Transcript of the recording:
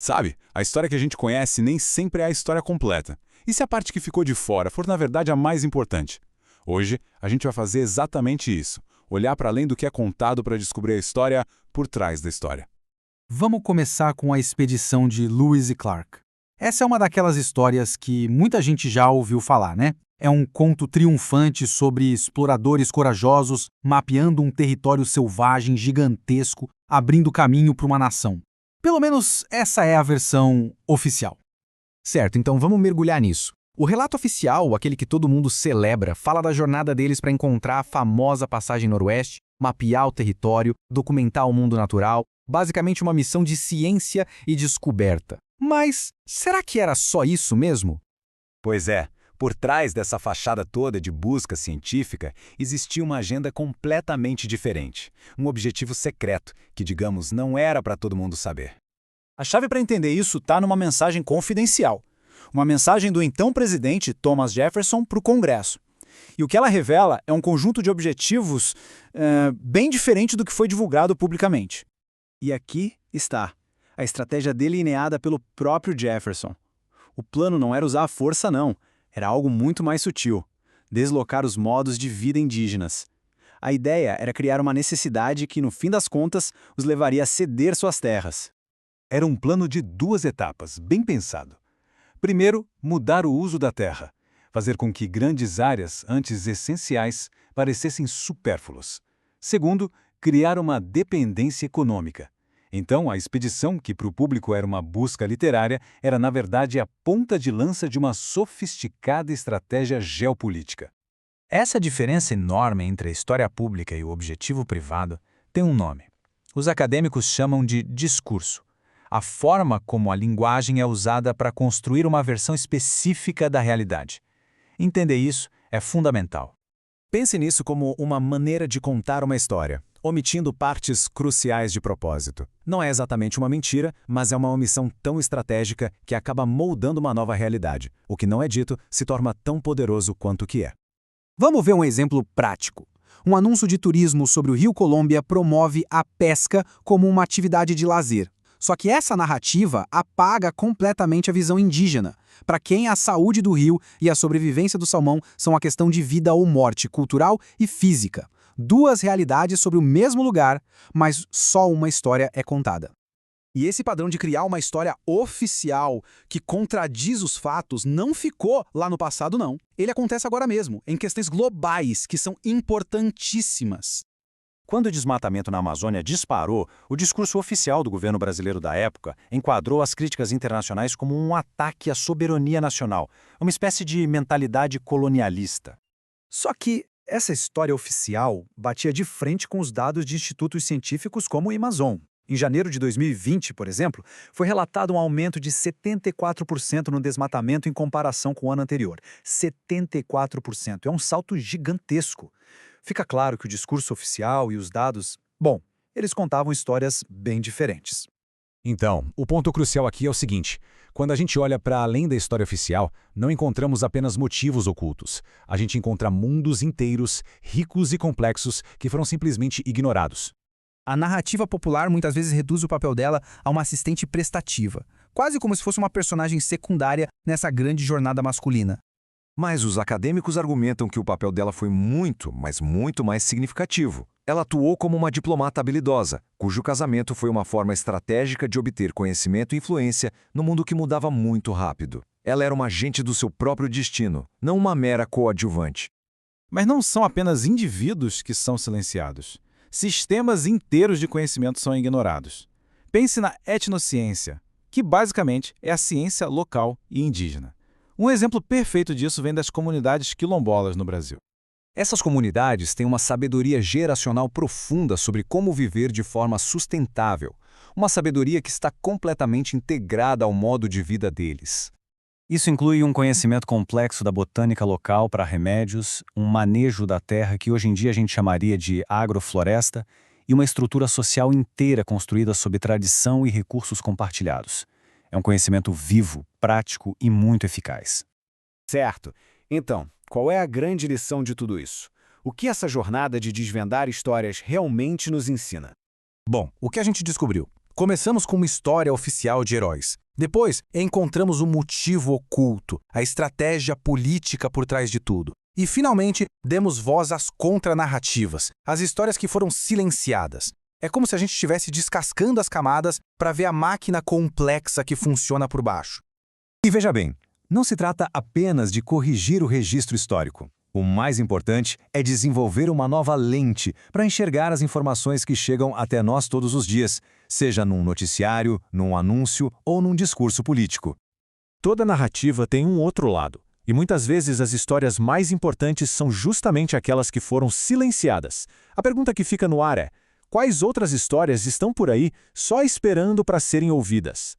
Sabe, a história que a gente conhece nem sempre é a história completa. E se a parte que ficou de fora for, na verdade, a mais importante? Hoje, a gente vai fazer exatamente isso. Olhar para além do que é contado para descobrir a história por trás da história. Vamos começar com a expedição de Lewis e Clark. Essa é uma daquelas histórias que muita gente já ouviu falar, né? É um conto triunfante sobre exploradores corajosos mapeando um território selvagem gigantesco, abrindo caminho para uma nação. Pelo menos essa é a versão oficial. Certo, então vamos mergulhar nisso. O relato oficial, aquele que todo mundo celebra, fala da jornada deles para encontrar a famosa passagem noroeste, mapear o território, documentar o mundo natural, basicamente uma missão de ciência e descoberta. Mas será que era só isso mesmo? Pois é, por trás dessa fachada toda de busca científica, existia uma agenda completamente diferente. Um objetivo secreto, que, digamos, não era para todo mundo saber. A chave para entender isso está numa mensagem confidencial. Uma mensagem do então presidente Thomas Jefferson para o Congresso. E o que ela revela é um conjunto de objetivos bem diferente do que foi divulgado publicamente. E aqui está, a estratégia delineada pelo próprio Jefferson. O plano não era usar a força, não. Era algo muito mais sutil. Deslocar os modos de vida indígenas. A ideia era criar uma necessidade que, no fim das contas, os levaria a ceder suas terras. Era um plano de duas etapas, bem pensado. Primeiro, mudar o uso da terra. Fazer com que grandes áreas, antes essenciais, parecessem supérfluas. Segundo, criar uma dependência econômica. Então, a expedição, que para o público era uma busca literária, era na verdade a ponta de lança de uma sofisticada estratégia geopolítica. Essa diferença enorme entre a história pública e o objetivo privado tem um nome. Os acadêmicos chamam de discurso. A forma como a linguagem é usada para construir uma versão específica da realidade. Entender isso é fundamental. Pense nisso como uma maneira de contar uma história, omitindo partes cruciais de propósito. Não é exatamente uma mentira, mas é uma omissão tão estratégica que acaba moldando uma nova realidade. O que não é dito se torna tão poderoso quanto o que é. Vamos ver um exemplo prático. Um anúncio de turismo sobre o Rio Colômbia promove a pesca como uma atividade de lazer. Só que essa narrativa apaga completamente a visão indígena, para quem a saúde do rio e a sobrevivência do salmão são uma questão de vida ou morte cultural e física. Duas realidades sobre o mesmo lugar, mas só uma história é contada. E esse padrão de criar uma história oficial que contradiz os fatos não ficou lá no passado, não. Ele acontece agora mesmo, em questões globais que são importantíssimas. Quando o desmatamento na Amazônia disparou, o discurso oficial do governo brasileiro da época enquadrou as críticas internacionais como um ataque à soberania nacional, uma espécie de mentalidade colonialista. Só que essa história oficial batia de frente com os dados de institutos científicos como o Amazon. Em janeiro de 2020, por exemplo, foi relatado um aumento de 74% no desmatamento em comparação com o ano anterior. 74%. É um salto gigantesco. Fica claro que o discurso oficial e os dados, bom, eles contavam histórias bem diferentes. Então, o ponto crucial aqui é o seguinte: quando a gente olha para além da história oficial, não encontramos apenas motivos ocultos. A gente encontra mundos inteiros, ricos e complexos, que foram simplesmente ignorados. A narrativa popular muitas vezes reduz o papel dela a uma assistente prestativa, quase como se fosse uma personagem secundária nessa grande jornada masculina. Mas os acadêmicos argumentam que o papel dela foi muito, mas muito mais significativo. Ela atuou como uma diplomata habilidosa, cujo casamento foi uma forma estratégica de obter conhecimento e influência no mundo que mudava muito rápido. Ela era uma agente do seu próprio destino, não uma mera coadjuvante. Mas não são apenas indivíduos que são silenciados. Sistemas inteiros de conhecimento são ignorados. Pense na etnociência, que basicamente é a ciência local e indígena. Um exemplo perfeito disso vem das comunidades quilombolas no Brasil. Essas comunidades têm uma sabedoria geracional profunda sobre como viver de forma sustentável, uma sabedoria que está completamente integrada ao modo de vida deles. Isso inclui um conhecimento complexo da botânica local para remédios, um manejo da terra que hoje em dia a gente chamaria de agrofloresta e uma estrutura social inteira construída sob tradição e recursos compartilhados. É um conhecimento vivo, prático e muito eficaz. Certo. Então, qual é a grande lição de tudo isso? O que essa jornada de desvendar histórias realmente nos ensina? Bom, o que a gente descobriu? Começamos com uma história oficial de heróis. Depois, encontramos o motivo oculto, a estratégia política por trás de tudo. E, finalmente, demos voz às contranarrativas, às histórias que foram silenciadas. É como se a gente estivesse descascando as camadas para ver a máquina complexa que funciona por baixo. E veja bem, não se trata apenas de corrigir o registro histórico. O mais importante é desenvolver uma nova lente para enxergar as informações que chegam até nós todos os dias, seja num noticiário, num anúncio ou num discurso político. Toda narrativa tem um outro lado, e muitas vezes as histórias mais importantes são justamente aquelas que foram silenciadas. A pergunta que fica no ar é: quais outras histórias estão por aí só esperando para serem ouvidas?